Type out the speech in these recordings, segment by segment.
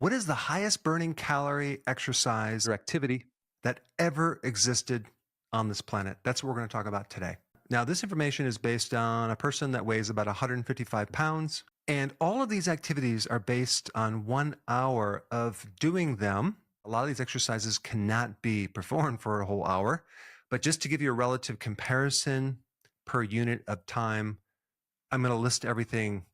What is the highest burning calorie exercise or activity that ever existed on this planet? That's what we're going to talk about today. Now, this information is based on a person that weighs about 155 pounds. And all of these activities are based on 1 hour of doing them. A lot of these exercises cannot be performed for a whole hour. But just to give you a relative comparison per unit of time, I'm going to list everything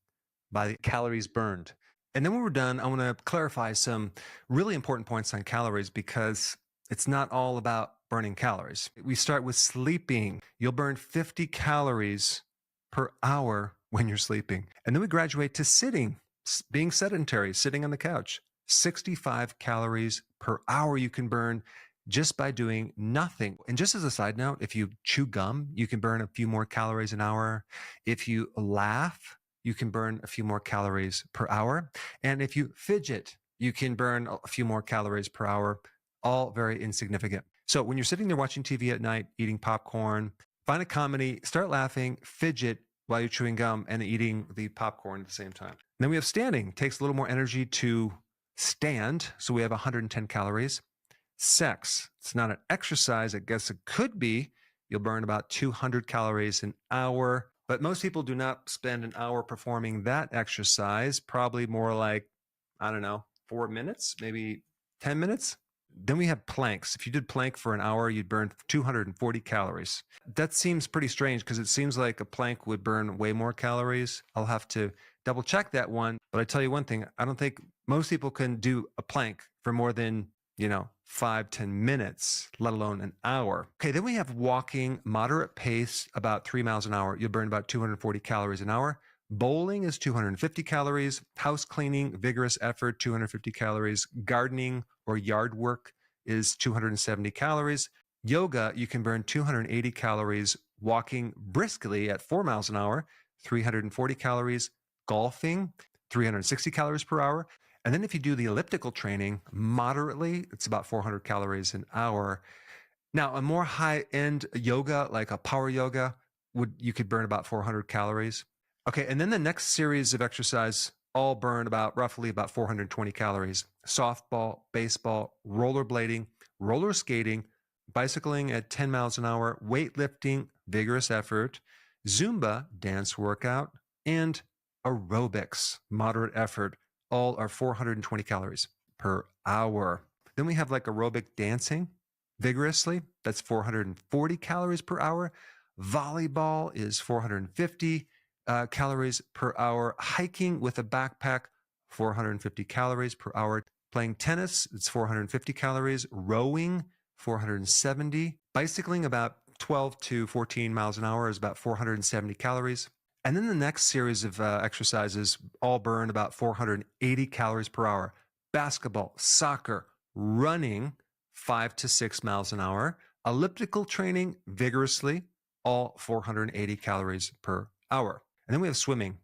by the calories burned. And then when we're done, I want to clarify some really important points on calories because it's not all about burning calories. We start with sleeping. You'll burn 50 calories per hour when you're sleeping. And then we graduate to sitting, being sedentary, sitting on the couch. 65 calories per hour you can burn just by doing nothing. And just as a side note, if you chew gum, you can burn a few more calories an hour. If you laugh, you can burn a few more calories per hour. And if you fidget, you can burn a few more calories per hour, all very insignificant. So when you're sitting there watching TV at night, eating popcorn, find a comedy, start laughing, fidget while you're chewing gum and eating the popcorn at the same time. And then we have standing. It takes a little more energy to stand. So we have 110 calories. Sex. It's not an exercise. I guess it could be. You'll burn about 200 calories an hour. But most people do not spend an hour performing that exercise, probably more like, 4 minutes, maybe 10 minutes. Then we have planks. If you did plank for an hour, you'd burn 240 calories. That seems pretty strange because it seems like a plank would burn way more calories. I'll have to double check that one. But I tell you one thing, I don't think most people can do a plank for more than 5-10 minutes, let alone an hour. Okay, then we have walking, moderate pace, about 3 miles an hour. You'll burn about 240 calories an hour. Bowling is 250 calories. House cleaning, vigorous effort, 250 calories. Gardening or yard work is 270 calories. Yoga, you can burn 280 calories. Walking briskly at 4 miles an hour, 340 calories. Golfing, 360 calories per hour. And then if you do the elliptical training moderately, it's about 400 calories an hour. Now, a more high-end yoga, like a power yoga, you could burn about 400 calories. Okay, and then the next series of exercise all burn roughly about 420 calories. Softball, baseball, rollerblading, roller skating, bicycling at 10 miles an hour, weightlifting, vigorous effort, Zumba, dance workout, and aerobics, moderate effort. All are 420 calories per hour. Then we have like aerobic dancing vigorously. That's 440 calories per hour. Volleyball is 450 calories per hour. Hiking with a backpack, 450 calories per hour. Playing tennis, it's 450 calories. Rowing, 470. Bicycling, about 12 to 14 miles an hour, is about 470 calories. And then the next series of exercises all burn about 480 calories per hour. Basketball, soccer, running, 5 to 6 miles an hour. Elliptical training vigorously, all 480 calories per hour. And then we have swimming.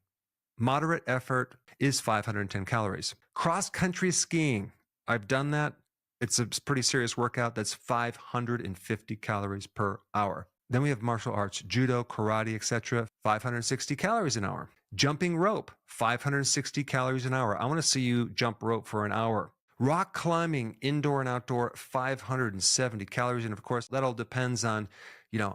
Moderate effort is 510 calories. Cross-country skiing, I've done that. It's a pretty serious workout. That's 550 calories per hour. Then we have martial arts, judo, karate, etc., 560 calories an hour. Jumping rope, 560 calories an hour. I want to see you jump rope for an hour. Rock climbing, indoor and outdoor, 570 calories. And of course, that all depends on,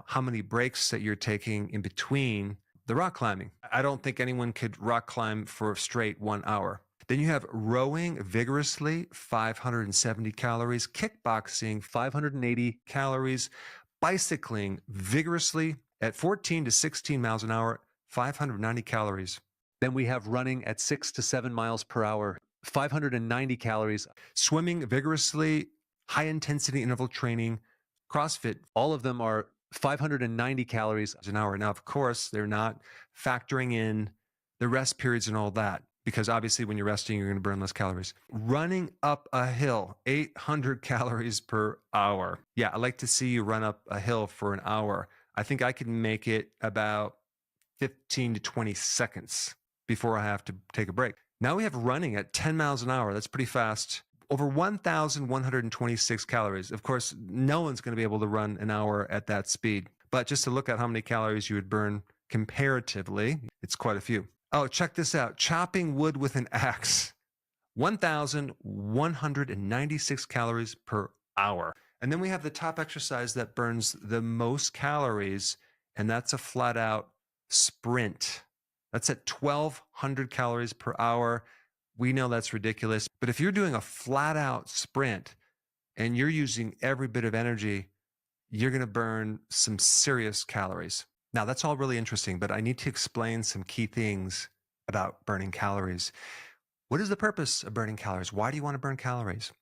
how many breaks that you're taking in between the rock climbing. I don't think anyone could rock climb for straight 1 hour. Then you have rowing vigorously, 570 calories. Kickboxing, 580 calories. Bicycling vigorously at 14 to 16 miles an hour, 590 calories. Then we have running at 6 to 7 miles per hour, 590 calories. Swimming vigorously, high intensity interval training, CrossFit, all of them are 590 calories an hour. Now, of course, they're not factoring in the rest periods and all that, because obviously when you're resting, you're going to burn less calories. Running up a hill, 800 calories per hour. Yeah, I'd like to see you run up a hill for an hour. I think I can make it about 15 to 20 seconds before I have to take a break. Now we have running at 10 miles an hour. That's pretty fast. Over 1,126 calories. Of course, no one's going to be able to run an hour at that speed. But just to look at how many calories you would burn comparatively, it's quite a few. Oh, check this out. Chopping wood with an axe. 1,196 calories per hour. And then we have the top exercise that burns the most calories, and that's a flat out sprint. That's at 1,200 calories per hour. We know that's ridiculous. But if you're doing a flat out sprint and you're using every bit of energy, you're going to burn some serious calories. Now, that's all really interesting, but I need to explain some key things about burning calories. What is the purpose of burning calories? Why do you want to burn calories?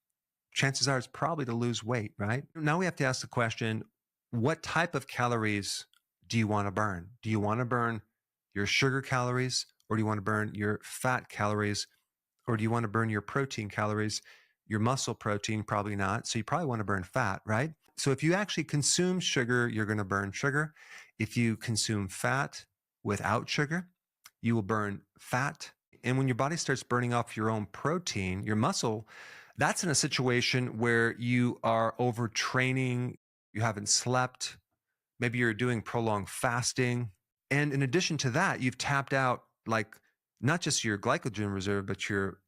Chances are it's probably to lose weight, right? Now we have to ask the question, what type of calories do you want to burn? Do you want to burn your sugar calories, or do you want to burn your fat calories, or do you want to burn your protein calories? Your muscle protein, probably not. So you probably want to burn fat, right? So if you actually consume sugar, you're going to burn sugar. If you consume fat without sugar, you will burn fat. And when your body starts burning off your own protein, your muscle, that's in a situation where you are overtraining, you haven't slept, maybe you're doing prolonged fasting. And in addition to that, you've tapped out like not just your glycogen reserve, but your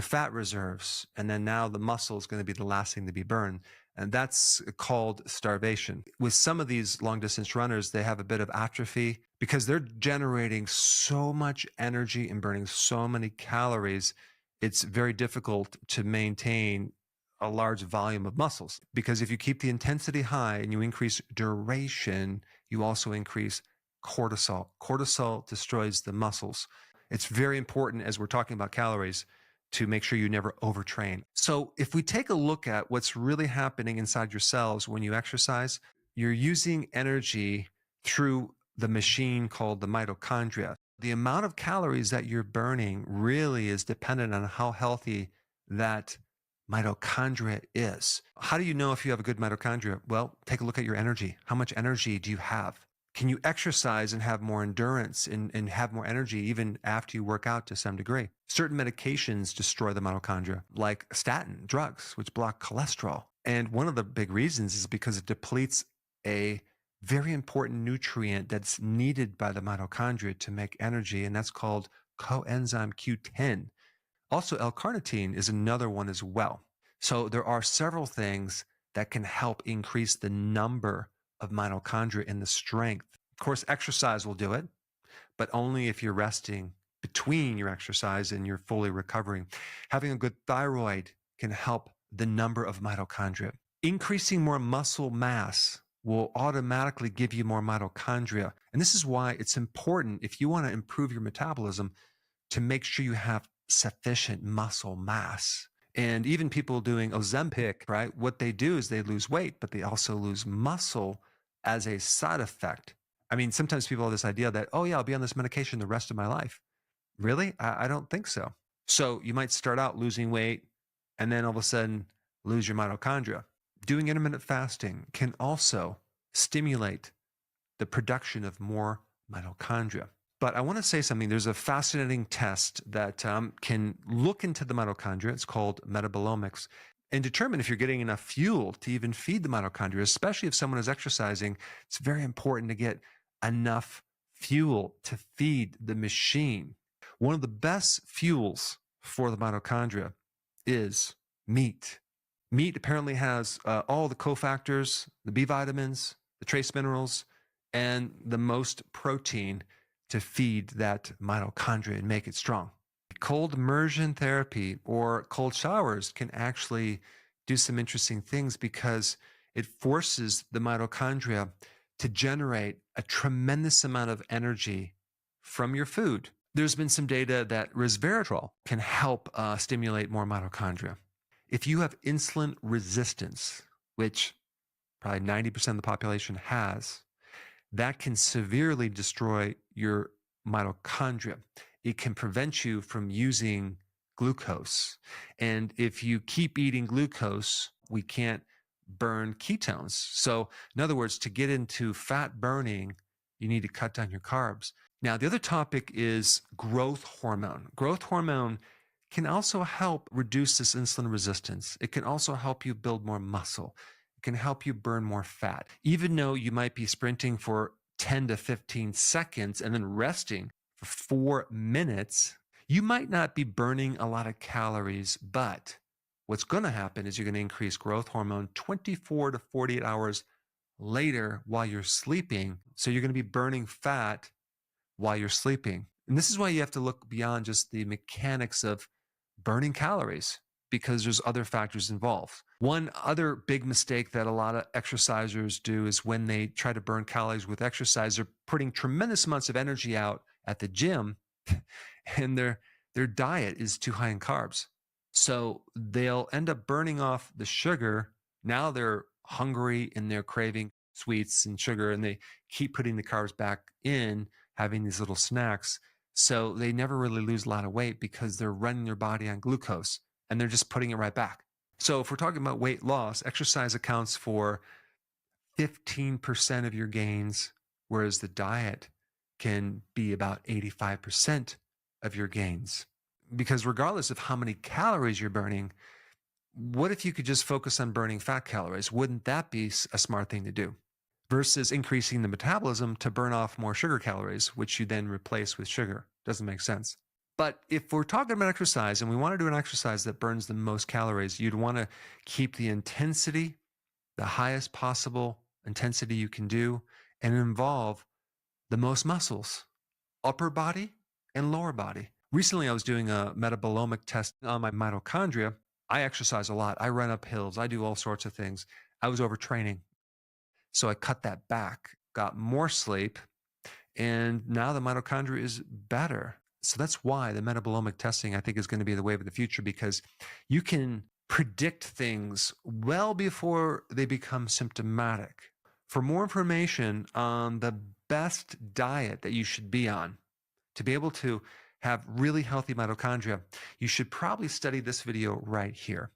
fat reserves. And then now the muscle is going to be the last thing to be burned. And that's called starvation. With some of these long distance runners, they have a bit of atrophy because they're generating so much energy and burning so many calories. It's very difficult to maintain a large volume of muscles, because if you keep the intensity high and you increase duration, you also increase cortisol. Cortisol destroys the muscles. It's very important, as we're talking about calories, to make sure you never overtrain. So if we take a look at what's really happening inside your cells when you exercise, you're using energy through the machine called the mitochondria. The amount of calories that you're burning really is dependent on how healthy that mitochondria is. How do you know if you have a good mitochondria? Well, take a look at your energy. How much energy do you have? Can you exercise and have more endurance and have more energy even after you work out to some degree? Certain medications destroy the mitochondria, like statin drugs, which block cholesterol. And one of the big reasons is because it depletes a very important nutrient that's needed by the mitochondria to make energy, and that's called coenzyme Q10. Also, L-carnitine is another one as well. So there are several things that can help increase the number of mitochondria and the strength. Of course, exercise will do it, but only if you're resting between your exercise and you're fully recovering. Having a good thyroid can help the number of mitochondria. Increasing more muscle mass will automatically give you more mitochondria. And this is why it's important, if you want to improve your metabolism, to make sure you have sufficient muscle mass. And even people doing Ozempic, right? What they do is they lose weight, but they also lose muscle as a side effect. I mean, sometimes people have this idea that, oh yeah, I'll be on this medication the rest of my life. Really? I don't think so. So you might start out losing weight and then all of a sudden lose your mitochondria. Doing intermittent fasting can also stimulate the production of more mitochondria. But I want to say something. There's a fascinating test that can look into the mitochondria. It's called metabolomics, and determine if you're getting enough fuel to even feed the mitochondria, especially if someone is exercising. It's very important to get enough fuel to feed the machine. One of the best fuels for the mitochondria is meat. Meat apparently has all the cofactors, the B vitamins, the trace minerals, and the most protein to feed that mitochondria and make it strong. Cold immersion therapy or cold showers can actually do some interesting things because it forces the mitochondria to generate a tremendous amount of energy from your food. There's been some data that resveratrol can help stimulate more mitochondria. If you have insulin resistance, which probably 90% of the population has, that can severely destroy your mitochondria. It can prevent you from using glucose. And if you keep eating glucose, we can't burn ketones. So in other words, to get into fat burning, you need to cut down your carbs. Now, the other topic is growth hormone. Growth hormone can also help reduce this insulin resistance. It can also help you build more muscle. It can help you burn more fat. Even though you might be sprinting for 10 to 15 seconds and then resting for 4 minutes, You might not be burning a lot of calories, but what's going to happen is you're going to increase growth hormone 24 to 48 hours later while you're sleeping. So you're going to be burning fat while you're sleeping. And this is why you have to look beyond just the mechanics of burning calories, because there's other factors involved. One other big mistake that a lot of exercisers do is when they try to burn calories with exercise, they're putting tremendous amounts of energy out at the gym and their diet is too high in carbs. So they'll end up burning off the sugar. Now they're hungry and they're craving sweets and sugar, and they keep putting the carbs back in, having these little snacks. So they never really lose a lot of weight because they're running their body on glucose and they're just putting it right back. So if we're talking about weight loss, exercise accounts for 15% of your gains, whereas the diet can be about 85% of your gains. Because regardless of how many calories you're burning, what if you could just focus on burning fat calories? Wouldn't that be a smart thing to do? Versus increasing the metabolism to burn off more sugar calories, which you then replace with sugar. Doesn't make sense. But if we're talking about exercise and we want to do an exercise that burns the most calories, you'd want to keep the intensity, the highest possible intensity you can do, and involve the most muscles, upper body and lower body. Recently, I was doing a metabolomic test on my mitochondria. I exercise a lot. I run up hills. I do all sorts of things. I was overtraining. So I cut that back, got more sleep, and now the mitochondria is better. So that's why the metabolomic testing, I think, is going to be the wave of the future, because you can predict things well before they become symptomatic. For more information on the best diet that you should be on to be able to have really healthy mitochondria, you should probably study this video right here.